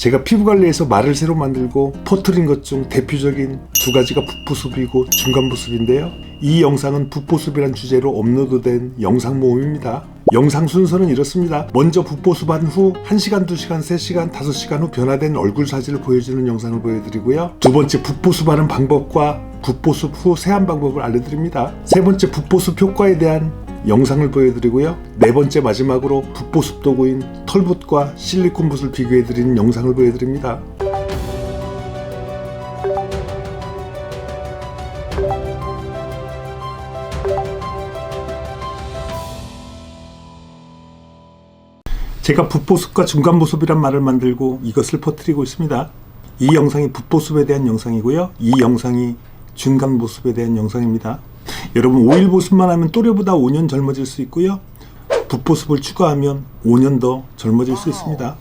제가 피부 관리에서 말을 새로 만들고 퍼뜨린 것 중 대표적인 두 가지가 붓보습이고 중간보습인데요. 이 영상은 붓보습이란 주제로 업로드된 영상 모음입니다. 영상 순서는 이렇습니다. 먼저 붓보습한 후 1시간, 2시간, 3시간, 5시간 후 변화된 얼굴 사진을 보여주는 영상을 보여드리고요. 두 번째 붓보습하는 방법과 붓보습 후 세안 방법을 알려드립니다. 세 번째 붓보습 효과에 대한 영상을 보여드리고요. 네 번째 마지막으로 붓보습 도구인 털붓과 실리콘 붓을 비교해드리는 영상을 보여드립니다. 제가 붓보습과 중간보습이란 말을 만들고 이것을 퍼뜨리고 있습니다. 이 영상이 붓보습에 대한 영상이고요. 이 영상이 중간보습에 대한 영상입니다. 여러분, 오일 보습만 하면 또래보다 5년 젊어질 수 있고요. 붓보습을 추가하면 5년 더 젊어질 수 있습니다.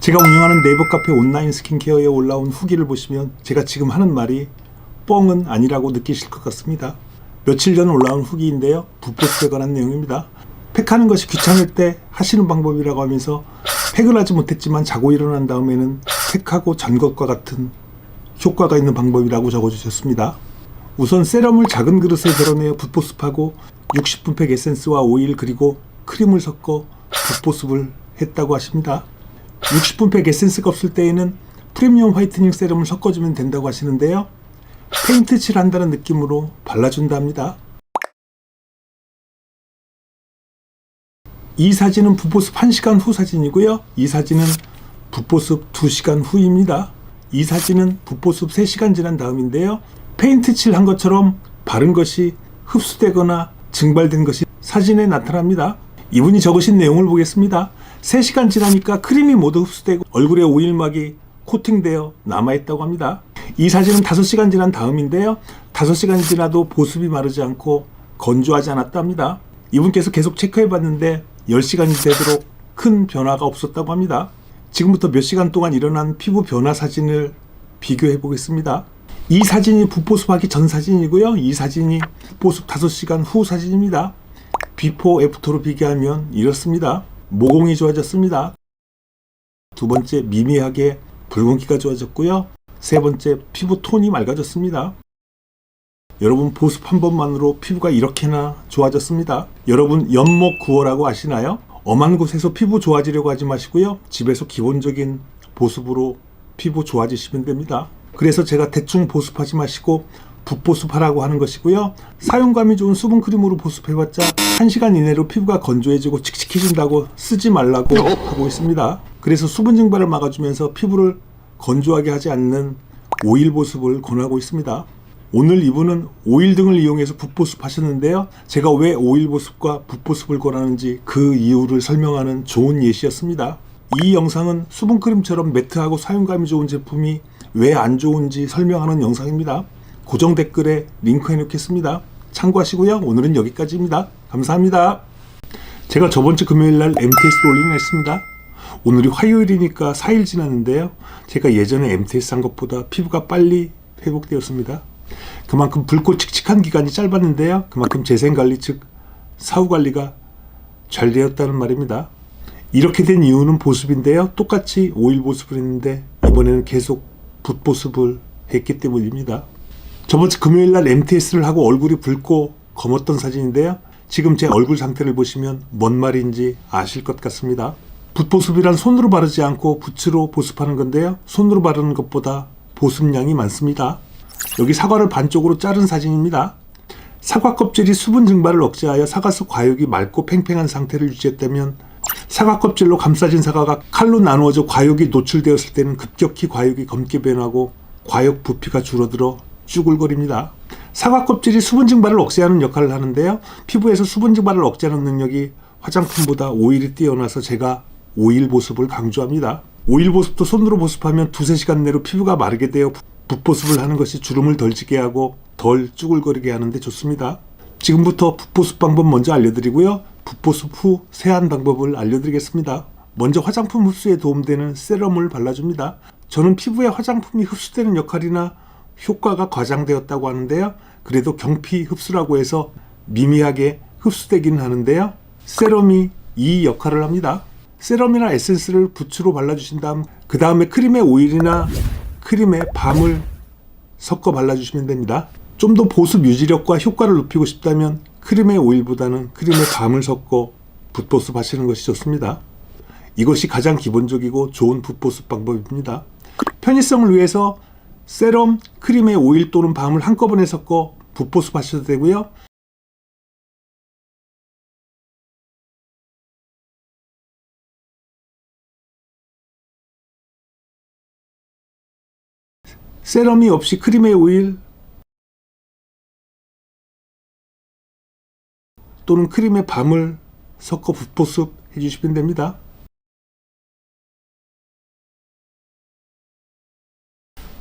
제가 운영하는 네이버 카페 온라인 스킨케어에 올라온 후기를 보시면 제가 지금 하는 말이 뻥은 아니라고 느끼실 것 같습니다. 며칠 전 올라온 후기인데요. 붓보습에 관한 내용입니다. 팩하는 것이 귀찮을 때 하시는 방법이라고 하면서 팩을 하지 못했지만 자고 일어난 다음에는 팩하고 잔 것과 같은 효과가 있는 방법이라고 적어주셨습니다. 우선 세럼을 작은 그릇에 덜어내어 붓보습하고 60분 팩 에센스와 오일 그리고 크림을 섞어 붓보습을 했다고 하십니다. 60분 팩 에센스가 없을 때에는 프리미엄 화이트닝 세럼을 섞어주면 된다고 하시는데요. 페인트 칠한다는 느낌으로 발라준다 합니다. 이 사진은 붓보습 1시간 후 사진이고요. 이 사진은 붓보습 2시간 후입니다. 이 사진은 붓보습 3시간 지난 다음인데요. 페인트 칠한 것처럼 바른 것이 흡수되거나 증발된 것이 사진에 나타납니다. 이분이 적으신 내용을 보겠습니다. 3시간 지나니까 크림이 모두 흡수되고 얼굴에 오일막이 코팅되어 남아있다고 합니다. 이 사진은 5시간 지난 다음인데요. 5시간 지나도 보습이 마르지 않고 건조하지 않았다 합니다. 이분께서 계속 체크해봤는데 10시간이 되도록 큰 변화가 없었다고 합니다. 지금부터 몇 시간 동안 일어난 피부 변화 사진을 비교해 보겠습니다. 이 사진이 붓보습하기 전 사진이고요. 이 사진이 붓보습 5시간 후 사진입니다. 비포 애프터로 비교하면 이렇습니다. 모공이 좋아졌습니다. 두 번째, 미미하게 붉은기가 좋아졌고요. 세 번째, 피부 톤이 맑아졌습니다. 여러분, 보습 한 번만으로 피부가 이렇게나 좋아졌습니다. 여러분, 연목 구호라고 아시나요? 엄한 곳에서 피부 좋아지려고 하지 마시고요. 집에서 기본적인 보습으로 피부 좋아지시면 됩니다. 그래서 제가 대충 보습하지 마시고 붓보습하라고 하는 것이고요. 사용감이 좋은 수분크림으로 보습해봤자 1시간 이내로 피부가 건조해지고 칙칙해진다고 쓰지 말라고 하고 있습니다. 그래서 수분 증발을 막아주면서 피부를 건조하게 하지 않는 오일 보습을 권하고 있습니다. 오늘 이분은 오일 등을 이용해서 붓보습 하셨는데요. 제가 왜 오일 보습과 붓보습을 권하는지 그 이유를 설명하는 좋은 예시였습니다. 이 영상은 수분크림처럼 매트하고 사용감이 좋은 제품이 왜 안 좋은지 설명하는 영상입니다. 고정 댓글에 링크 해놓겠습니다. 참고하시고요. 오늘은 여기까지입니다. 감사합니다. 제가 저번주 금요일날 MTS 롤링을 했습니다. 오늘이 화요일이니까 4일 지났는데요. 제가 예전에 MTS 한 것보다 피부가 빨리 회복되었습니다. 그만큼 붉고 칙칙한 기간이 짧았는데요. 그만큼 재생관리 즉 사후관리가 잘 되었다는 말입니다. 이렇게 된 이유는 보습인데요. 똑같이 오일 보습을 했는데 이번에는 계속 붓보습을 했기 때문입니다. 저번주 금요일날 MTS를 하고 얼굴이 붉고 검었던 사진인데요. 지금 제 얼굴 상태를 보시면 뭔 말인지 아실 것 같습니다. 붓보습이란 손으로 바르지 않고 붓으로 보습하는 건데요. 손으로 바르는 것보다 보습량이 많습니다. 여기 사과를 반쪽으로 자른 사진입니다. 사과 껍질이 수분 증발을 억제하여 사과 속 과육이 맑고 팽팽한 상태를 유지했다면 사과 껍질로 감싸진 사과가 칼로 나누어져 과육이 노출되었을 때는 급격히 과육이 검게 변하고 과육 부피가 줄어들어 쭈글거립니다. 사과 껍질이 수분 증발을 억제하는 역할을 하는데요. 피부에서 수분 증발을 억제하는 능력이 화장품보다 오일이 뛰어나서 제가 오일 보습을 강조합니다. 오일 보습도 손으로 보습하면 2-3시간 내로 피부가 마르게 되어 붓보습을 하는 것이 주름을 덜 지게 하고 덜 쭈글거리게 하는데 좋습니다. 지금부터 붓보습 방법 먼저 알려드리고요. 붓보습 후 세안 방법을 알려드리겠습니다. 먼저 화장품 흡수에 도움되는 세럼을 발라줍니다. 저는 피부에 화장품이 흡수되는 역할이나 효과가 과장되었다고 하는데요. 그래도 경피 흡수라고 해서 미미하게 흡수되기는 하는데요. 세럼이 이 역할을 합니다. 세럼이나 에센스를 붓으로 발라주신 다음 그 다음에 크림의 오일이나 크림의 밤을 섞어 발라주시면 됩니다. 좀 더 보습 유지력과 효과를 높이고 싶다면 크림의 오일보다는 크림의 밤을 섞어 붓보습 하시는 것이 좋습니다. 이것이 가장 기본적이고 좋은 붓보습 방법입니다. 편의성을 위해서 세럼, 크림의 오일 또는 밤을 한꺼번에 섞어 붓보습 하셔도 되고요. 세럼이 없이 크림의 오일 또는 크림의 밤을 섞어 붓보습 해주시면 됩니다.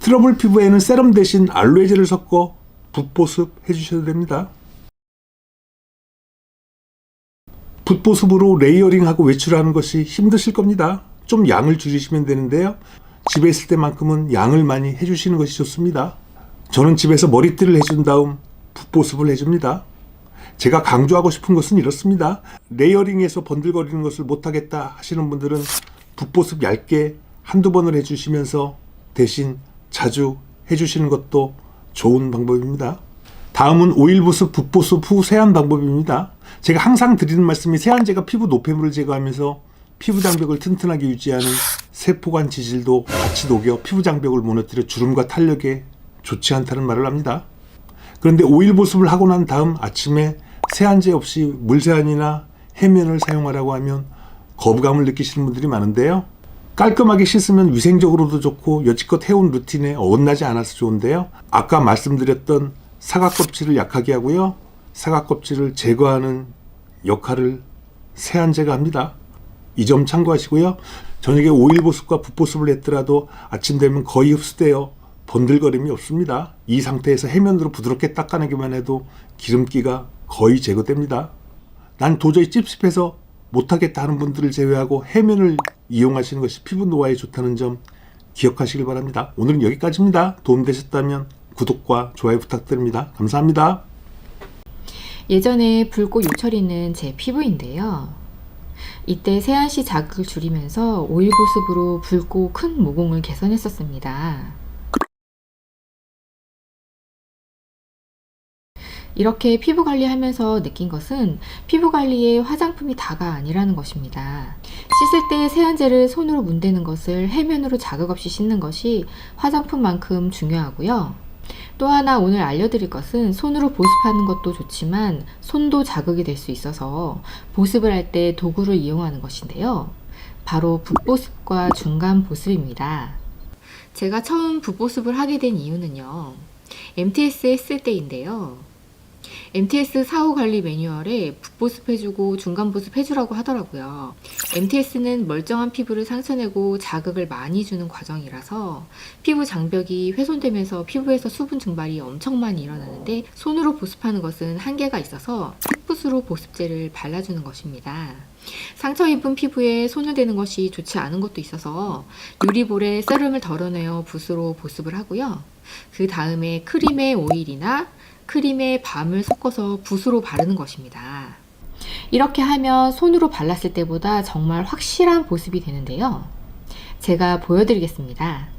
트러블 피부에는 세럼 대신 알로에젤을 섞어 붓보습 해주셔도 됩니다. 붓보습으로 레이어링하고 외출하는 것이 힘드실 겁니다. 좀 양을 줄이시면 되는데요. 집에 있을 때만큼은 양을 많이 해주시는 것이 좋습니다. 저는 집에서 머리띠를 해준 다음 붓보습을 해줍니다. 제가 강조하고 싶은 것은 이렇습니다. 레이어링해서 번들거리는 것을 못하겠다 하시는 분들은 붓보습 얇게 한두 번을 해주시면서 대신 자주 해주시는 것도 좋은 방법입니다. 다음은 오일 보습, 붓보습 후 세안 방법입니다. 제가 항상 드리는 말씀이 세안제가 피부 노폐물을 제거하면서 피부 장벽을 튼튼하게 유지하는 세포관 지질도 같이 녹여 피부 장벽을 무너뜨려 주름과 탄력에 좋지 않다는 말을 합니다. 그런데 오일 보습을 하고 난 다음 아침에 세안제 없이 물세안이나 해면을 사용하라고 하면 거부감을 느끼시는 분들이 많은데요. 깔끔하게 씻으면 위생적으로도 좋고 여지껏 해온 루틴에 어긋나지 않아서 좋은데요. 아까 말씀드렸던 사과 껍질을 약하게 하고요. 사과 껍질을 제거하는 역할을 세안제가 합니다. 이 점 참고하시고요. 저녁에 오일 보습과 붓보습을 했더라도 아침 되면 거의 흡수되어 번들거림이 없습니다. 이 상태에서 해면으로 부드럽게 닦아내기만 해도 기름기가 거의 제거됩니다. 난 도저히 찝찝해서 못하겠다 하는 분들을 제외하고 해면을 이용하시는 것이 피부 노화에 좋다는 점 기억하시길 바랍니다. 오늘은 여기까지입니다. 도움되셨다면 구독과 좋아요 부탁드립니다. 감사합니다. 예전에 붉고 요철 있는 제 피부인데요. 이때 세안 시 자극을 줄이면서 오일 보습으로 붉고 큰 모공을 개선했었습니다. 이렇게 피부 관리하면서 느낀 것은 피부 관리에 화장품이 다가 아니라는 것입니다. 씻을 때 세안제를 손으로 문대는 것을 해면으로 자극 없이 씻는 것이 화장품만큼 중요하고요. 또 하나 오늘 알려드릴 것은 손으로 보습하는 것도 좋지만 손도 자극이 될 수 있어서 보습을 할 때 도구를 이용하는 것인데요. 바로 붓보습과 중간 보습입니다. 제가 처음 붓보습을 하게 된 이유는요. MTS 했을 때인데요. MTS 사후 관리 매뉴얼에 붓보습 해주고 중간 보습 해주라고 하더라고요. MTS는 멀쩡한 피부를 상처내고 자극을 많이 주는 과정이라서 피부 장벽이 훼손되면서 피부에서 수분 증발이 엄청 많이 일어나는데 손으로 보습하는 것은 한계가 있어서 풋붓으로 보습제를 발라주는 것입니다. 상처 입은 피부에 손을 대는 것이 좋지 않은 것도 있어서 유리볼에 세럼을 덜어내어 붓으로 보습을 하고요. 그 다음에 크림의 오일이나 크림에 밤을 섞어서 붓으로 바르는 것입니다. 이렇게 하면 손으로 발랐을 때보다 정말 확실한 보습이 되는데요. 제가 보여드리겠습니다.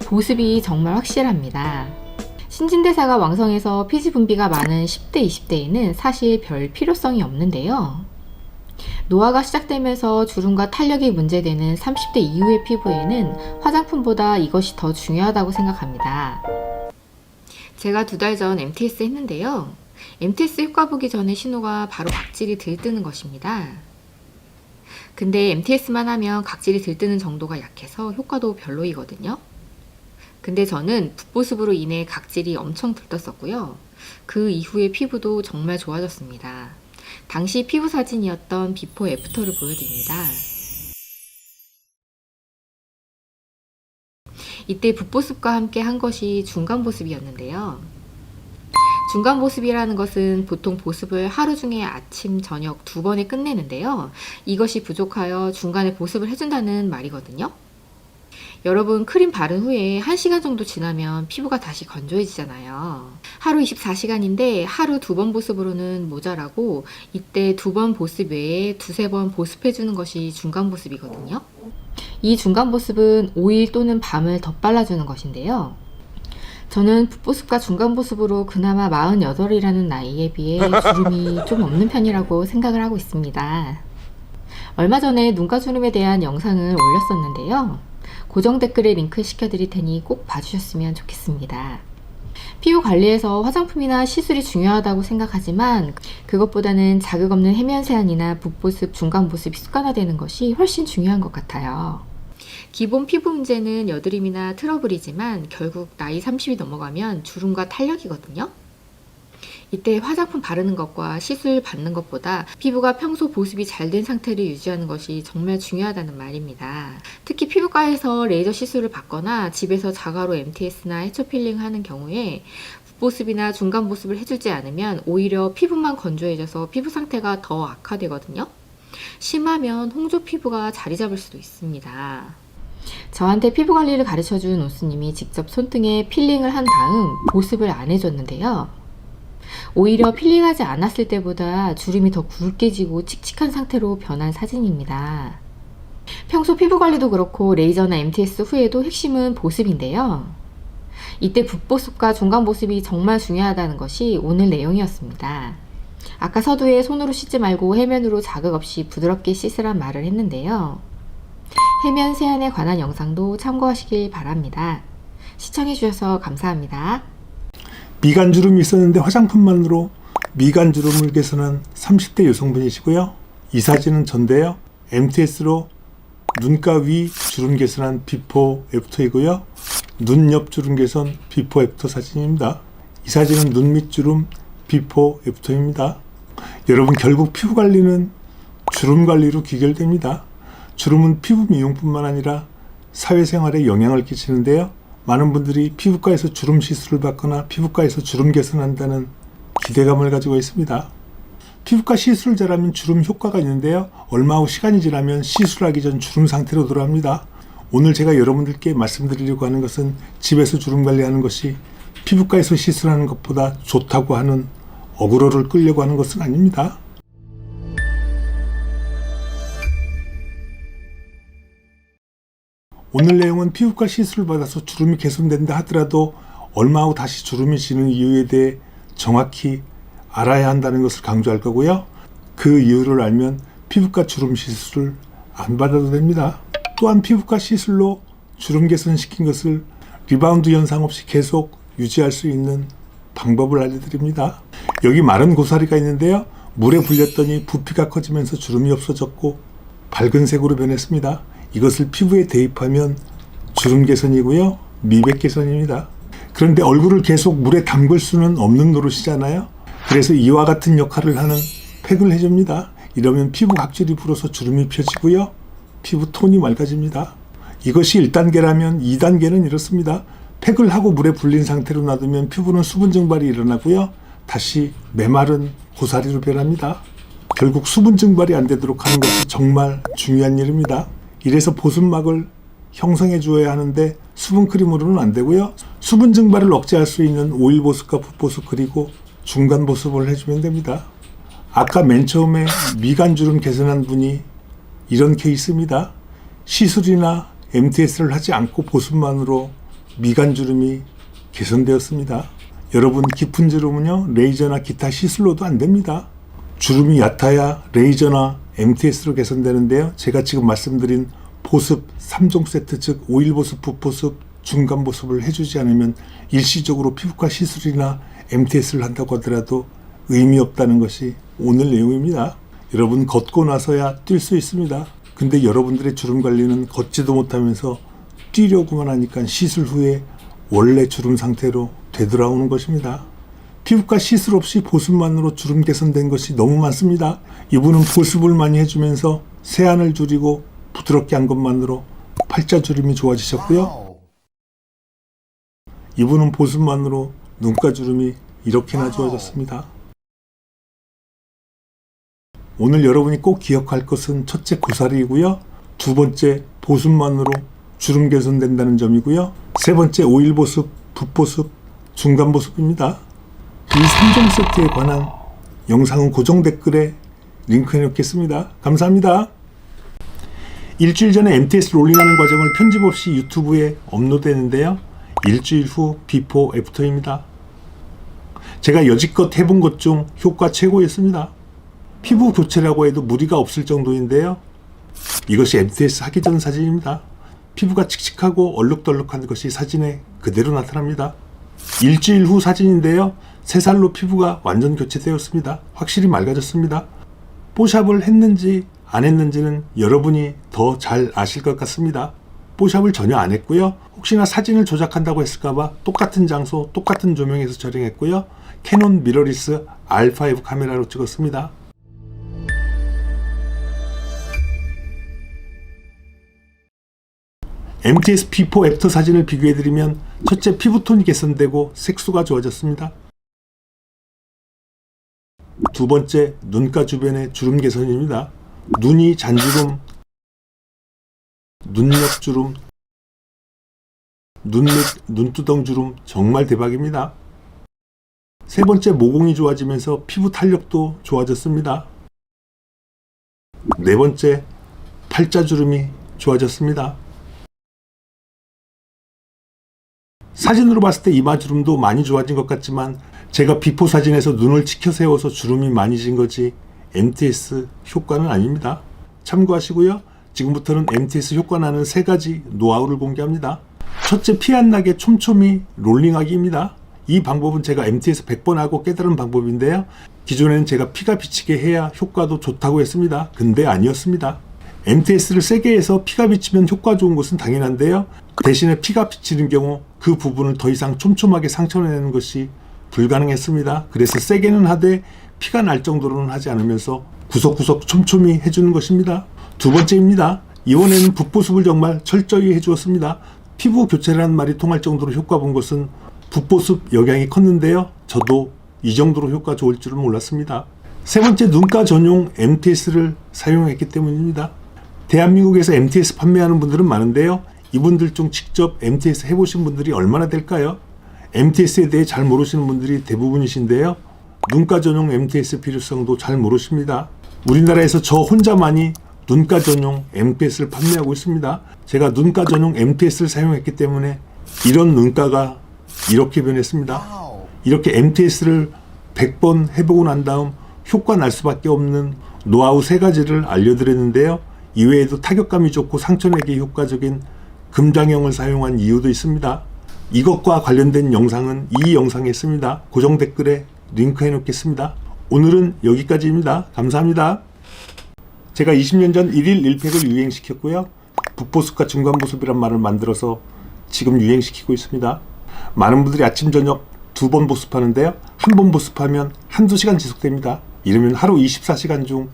보습이 정말 확실합니다. 신진대사가 왕성해서 피지 분비가 많은 10대, 20대에는 사실 별 필요성이 없는데요. 노화가 시작되면서 주름과 탄력이 문제되는 30대 이후의 피부에는 화장품보다 이것이 더 중요하다고 생각합니다. 제가 2달 전 MTS 했는데요. MTS 효과 보기 전에 신호가 바로 각질이 들뜨는 것입니다. 근데 MTS만 하면 각질이 들뜨는 정도가 약해서 효과도 별로이거든요. 근데 저는 붓보습으로 인해 각질이 엄청 들떴었고요. 그 이후에 피부도 정말 좋아졌습니다. 당시 피부 사진이었던 비포 애프터를 보여드립니다. 이때 붓보습과 함께 한 것이 중간보습이었는데요. 중간보습이라는 것은 보통 보습을 하루 중에 아침, 저녁 2번에 끝내는데요. 이것이 부족하여 중간에 보습을 해준다는 말이거든요. 여러분, 크림 바른 후에 1시간 정도 지나면 피부가 다시 건조해지잖아요. 하루 24시간인데 하루 2번 보습으로는 모자라고 이때 2번 보습 외에 2-3번 보습해주는 것이 중간보습이거든요. 이 중간보습은 오일 또는 밤을 덧발라주는 것인데요. 저는 붓보습과 중간보습으로 그나마 48이라는 나이에 비해 주름이 좀 없는 편이라고 생각을 하고 있습니다. 얼마 전에 눈가주름에 대한 영상을 올렸었는데요. 고정 댓글에 링크 시켜드릴 테니 꼭 봐주셨으면 좋겠습니다. 피부 관리에서 화장품이나 시술이 중요하다고 생각하지만 그것보다는 자극 없는 해면 세안이나 붓보습, 중간보습이 습관화되는 것이 훨씬 중요한 것 같아요. 기본 피부 문제는 여드름이나 트러블이지만 결국 나이 30이 넘어가면 주름과 탄력이거든요. 이때 화장품 바르는 것과 시술 받는 것보다 피부가 평소 보습이 잘 된 상태를 유지하는 것이 정말 중요하다는 말입니다. 특히 피부과에서 레이저 시술을 받거나 집에서 자가로 MTS나 해초 필링 하는 경우에 붓보습이나 중간보습을 해주지 않으면 오히려 피부만 건조해져서 피부 상태가 더 악화되거든요. 심하면 홍조 피부가 자리 잡을 수도 있습니다. 저한테 피부 관리를 가르쳐준 온수님이 직접 손등에 필링을 한 다음 보습을 안 해줬는데요. 오히려 필링하지 않았을 때보다 주름이 더 굵게 지고 칙칙한 상태로 변한 사진입니다. 평소 피부 관리도 그렇고 레이저나 MTS 후에도 핵심은 보습인데요. 이때 붓보습과 중간보습이 정말 중요하다는 것이 오늘 내용이었습니다. 아까 서두에 손으로 씻지 말고 해면으로 자극 없이 부드럽게 씻으란 말을 했는데요. 해면 세안에 관한 영상도 참고하시길 바랍니다. 시청해주셔서 감사합니다. 미간주름이 있었는데 화장품만으로 미간주름을 개선한 30대 여성분이시고요. 이 사진은 전데요. MTS로 눈가 위 주름 개선한 비포 애프터이고요. 눈 옆 주름 개선 비포 애프터 사진입니다. 이 사진은 눈 밑 주름 비포 애프터입니다. 여러분, 결국 피부 관리는 주름 관리로 귀결됩니다. 주름은 피부 미용뿐만 아니라 사회생활에 영향을 끼치는데요. 많은 분들이 피부과에서 주름 시술을 받거나 피부과에서 주름 개선한다는 기대감을 가지고 있습니다. 피부과 시술을 잘하면 주름 효과가 있는데요. 얼마 후 시간이 지나면 시술하기 전 주름 상태로 돌아옵니다. 오늘 제가 여러분들께 말씀드리려고 하는 것은 집에서 주름 관리하는 것이 피부과에서 시술하는 것보다 좋다고 하는 어그로를 끌려고 하는 것은 아닙니다. 오늘 내용은 피부과 시술을 받아서 주름이 개선된다 하더라도 얼마 후 다시 주름이 지는 이유에 대해 정확히 알아야 한다는 것을 강조할 거고요. 그 이유를 알면 피부과 주름 시술을 안 받아도 됩니다. 또한 피부과 시술로 주름 개선시킨 것을 리바운드 현상 없이 계속 유지할 수 있는 방법을 알려드립니다. 여기 마른 고사리가 있는데요. 물에 불렸더니 부피가 커지면서 주름이 없어졌고 밝은 색으로 변했습니다. 이것을 피부에 대입하면 주름 개선이고요. 미백 개선입니다. 그런데 얼굴을 계속 물에 담글 수는 없는 노릇이잖아요. 그래서 이와 같은 역할을 하는 팩을 해줍니다. 이러면 피부 각질이 불어서 주름이 펴지고요. 피부 톤이 맑아집니다. 이것이 1단계라면 2단계는 이렇습니다. 팩을 하고 물에 불린 상태로 놔두면 피부는 수분 증발이 일어나고요. 다시 메마른 고사리로 변합니다. 결국 수분 증발이 안 되도록 하는 것이 정말 중요한 일입니다. 이래서 보습막을 형성해 주어야 하는데 수분 크림으로는 안 되고요. 수분 증발을 억제할 수 있는 오일 보습과 붓보습 그리고 중간 보습을 해주면 됩니다. 아까 맨 처음에 미간주름 개선한 분이 이런 케이스입니다. 시술이나 MTS를 하지 않고 보습만으로 미간주름이 개선되었습니다. 여러분, 깊은 주름은요 레이저나 기타 시술로도 안 됩니다. 주름이 얕아야 레이저나 MTS로 개선되는데요. 제가 지금 말씀드린 보습 3종 세트, 즉 오일 보습, 붓보습, 중간 보습을 해주지 않으면 일시적으로 피부과 시술이나 MTS를 한다고 하더라도 의미 없다는 것이 오늘 내용입니다. 여러분 걷고 나서야 뛸 수 있습니다. 근데 여러분들의 주름 관리는 걷지도 못하면서 뛰려고만 하니까 시술 후에 원래 주름 상태로 되돌아오는 것입니다. 피부과 시술 없이 보습만으로 주름 개선된 것이 너무 많습니다. 이분은 보습을 많이 해주면서 세안을 줄이고 부드럽게 한 것만으로 팔자주름이 좋아지셨고요. 이분은 보습만으로 눈가주름이 이렇게나 좋아졌습니다. 오늘 여러분이 꼭 기억할 것은 첫째 고사리이고요. 두 번째 보습만으로 주름 개선된다는 점이고요. 세 번째 오일 보습, 붓보습, 중간 보습입니다. 이 3종 세트에 관한 영상은 고정 댓글에 링크해 놓겠습니다. 감사합니다. 일주일 전에 MTS 롤링하는 과정을 편집 없이 유튜브에 업로드했는데요. 일주일 후 비포 애프터입니다. 제가 여지껏 해본 것 중 효과 최고였습니다. 피부 교체라고 해도 무리가 없을 정도인데요. 이것이 MTS 하기 전 사진입니다. 피부가 칙칙하고 얼룩덜룩한 것이 사진에 그대로 나타납니다. 일주일 후 사진인데요. 3살로 피부가 완전 교체되었습니다. 확실히 맑아졌습니다. 뽀샵을 했는지 안 했는지는 여러분이 더 잘 아실 것 같습니다. 뽀샵을 전혀 안 했고요. 혹시나 사진을 조작한다고 했을까봐 똑같은 장소, 똑같은 조명에서 촬영했고요. 캐논 미러리스 R5 카메라로 찍었습니다. MTS 비포 애프터 사진을 비교해드리면 첫째 피부톤이 개선되고 색소가 좋아졌습니다. 두 번째 눈가 주변의 주름 개선입니다. 눈이 잔주름, 눈옆 주름, 눈 및 눈두덩 주름 정말 대박입니다. 세 번째 모공이 좋아지면서 피부 탄력도 좋아졌습니다. 네 번째 팔자주름이 좋아졌습니다. 사진으로 봤을 때 이마주름도 많이 좋아진 것 같지만 제가 비포 사진에서 눈을 치켜 세워서 주름이 많이 진 거지 MTS 효과는 아닙니다. 참고하시고요. 지금부터는 MTS 효과 나는 3가지 노하우를 공개합니다. 첫째, 피 안 나게 촘촘히 롤링하기입니다. 이 방법은 제가 MTS 100번 하고 깨달은 방법인데요. 기존에는 제가 피가 비치게 해야 효과도 좋다고 했습니다. 근데 아니었습니다. MTS를 세게 해서 피가 비치면 효과 좋은 것은 당연한데요. 대신에 피가 비치는 경우 그 부분을 더 이상 촘촘하게 상처내는 것이 불가능했습니다. 그래서 세게는 하되 피가 날 정도로는 하지 않으면서 구석구석 촘촘히 해주는 것입니다. 두 번째입니다. 이번에는 붓보습을 정말 철저히 해주었습니다. 피부 교체라는 말이 통할 정도로 효과 본 것은 붓보습 영향이 컸는데요. 저도 이 정도로 효과 좋을 줄은 몰랐습니다. 세 번째, 눈가 전용 MTS를 사용했기 때문입니다. 대한민국에서 MTS 판매하는 분들은 많은데요. 이분들 중 직접 MTS 해보신 분들이 얼마나 될까요? MTS에 대해 잘 모르시는 분들이 대부분이신데요. 눈가 전용 MTS 필요성도 잘 모르십니다. 우리나라에서 저 혼자만이 눈가 전용 MTS를 판매하고 있습니다. 제가 눈가 전용 MTS를 사용했기 때문에 이런 눈가가 이렇게 변했습니다. 이렇게 MTS를 100번 해보고 난 다음 효과 날 수밖에 없는 노하우 3가지를 알려드렸는데요. 이외에도 타격감이 좋고 상처내기 효과적인 금장형을 사용한 이유도 있습니다. 이것과 관련된 영상은 이 영상에 있습니다. 고정 댓글에 링크해 놓겠습니다. 오늘은 여기까지입니다. 감사합니다. 제가 20년 전 1일 1팩을 유행시켰고요. 붓보습과 중간보습이란 말을 만들어서 지금 유행시키고 있습니다. 많은 분들이 아침 저녁 2번 보습하는데요. 한 번 보습하면 한두 시간 지속됩니다. 이러면 하루 24시간 중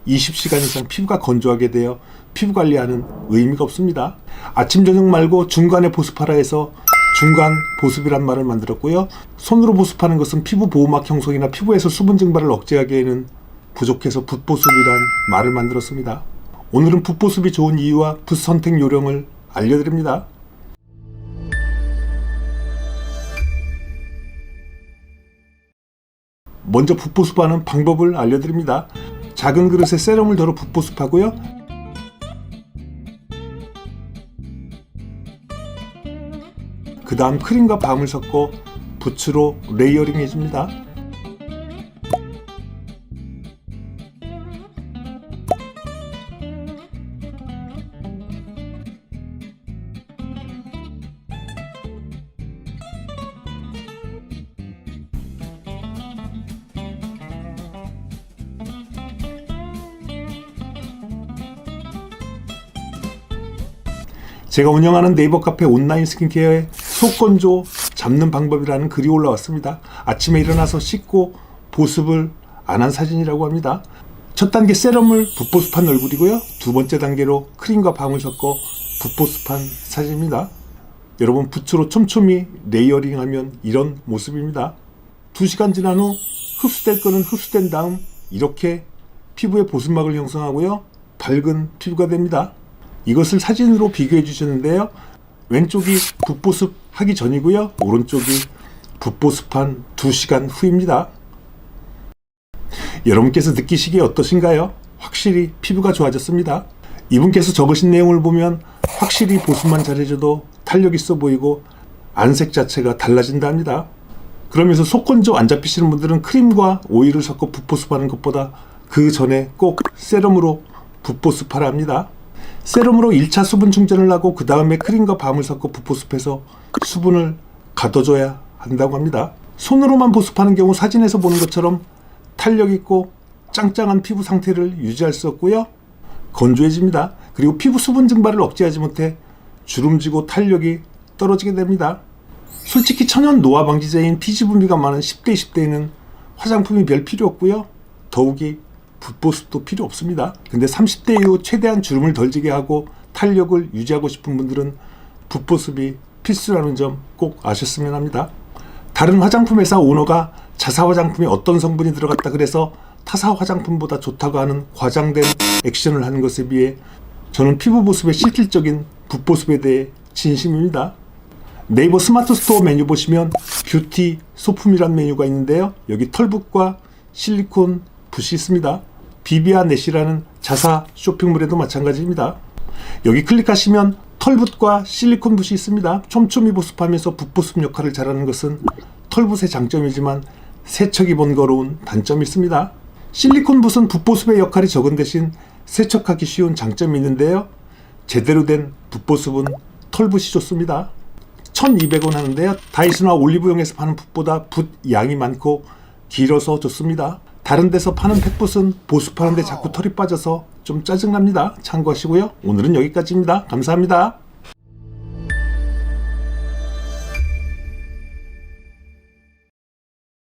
20시간 이상 피부가 건조하게 되어 피부 관리하는 의미가 없습니다. 아침 저녁 말고 중간에 보습하라 해서 중간 보습이란 말을 만들었고요. 손으로 보습하는 것은 피부 보호막 형성이나 피부에서 수분 증발을 억제하기에는 부족해서 붓보습이란 말을 만들었습니다. 오늘은 붓보습이 좋은 이유와 붓 선택 요령을 알려드립니다. 먼저 붓보습하는 방법을 알려드립니다. 작은 그릇에 세럼을 덜어 붓보습하고요. 그 다음 크림과 밤을 섞어 붓으로 레이어링 해줍니다. 제가 운영하는 네이버 카페 온라인 스킨케어에 속건조 잡는 방법이라는 글이 올라왔습니다. 아침에 일어나서 씻고 보습을 안 한 사진이라고 합니다. 첫 단계 세럼을 붓보습한 얼굴이고요. 두 번째 단계로 크림과 밤을 섞어 붓보습한 사진입니다. 여러분, 붓으로 촘촘히 레이어링하면 이런 모습입니다. 2시간 지난 후 흡수될 거는 흡수된 다음 이렇게 피부에 보습막을 형성하고요. 밝은 피부가 됩니다. 이것을 사진으로 비교해 주셨는데요. 왼쪽이 붓보습 하기 전이고요. 오른쪽이 붓보습한 2시간 후입니다. 여러분께서 느끼시기에 어떠신가요? 확실히 피부가 좋아졌습니다. 이분께서 적으신 내용을 보면 확실히 보습만 잘해줘도 탄력 있어 보이고 안색 자체가 달라진다 합니다. 그러면서 속건조 안 잡히시는 분들은 크림과 오일을 섞어 붓보습하는 것보다 그 전에 꼭 세럼으로 붓보습하라 합니다. 세럼으로 1차 수분 충전을 하고 그 다음에 크림과 밤을 섞어 붓보습해서 수분을 가둬줘야 한다고 합니다. 손으로만 보습하는 경우 사진에서 보는 것처럼 탄력 있고 짱짱한 피부 상태를 유지할 수 없고요. 건조해집니다. 그리고 피부 수분 증발을 억제하지 못해 주름지고 탄력이 떨어지게 됩니다. 솔직히 천연 노화 방지제인 피지 분비가 많은 10대, 20대에는 화장품이 별 필요 없고요. 더욱이 붓보습도 필요 없습니다. 근데 30대 이후 최대한 주름을 덜 지게 하고 탄력을 유지하고 싶은 분들은 붓보습이 필수라는 점 꼭 아셨으면 합니다. 다른 화장품 회사 오너가 자사 화장품에 어떤 성분이 들어갔다 그래서 타사 화장품보다 좋다고 하는 과장된 액션을 하는 것에 비해 저는 피부 보습의 실질적인 붓보습에 대해 진심입니다. 네이버 스마트 스토어 메뉴 보시면 뷰티 소품이란 메뉴가 있는데요. 여기 털붓과 실리콘 붓이 있습니다. 비비아 넷이라는 자사 쇼핑몰에도 마찬가지입니다. 여기 클릭하시면 털붓과 실리콘 붓이 있습니다. 촘촘히 보습하면서 붓보습 역할을 잘하는 것은 털붓의 장점이지만 세척이 번거로운 단점이 있습니다. 실리콘 붓은 붓보습의 역할이 적은 대신 세척하기 쉬운 장점이 있는데요. 제대로 된 붓보습은 털붓이 좋습니다. 1,200원 하는데요. 다이소나 올리브영에서 파는 붓보다 붓 양이 많고 길어서 좋습니다. 다른 데서 파는 팩붓은 보습하는데 자꾸 털이 빠져서 좀 짜증납니다. 참고하시고요. 오늘은 여기까지입니다. 감사합니다.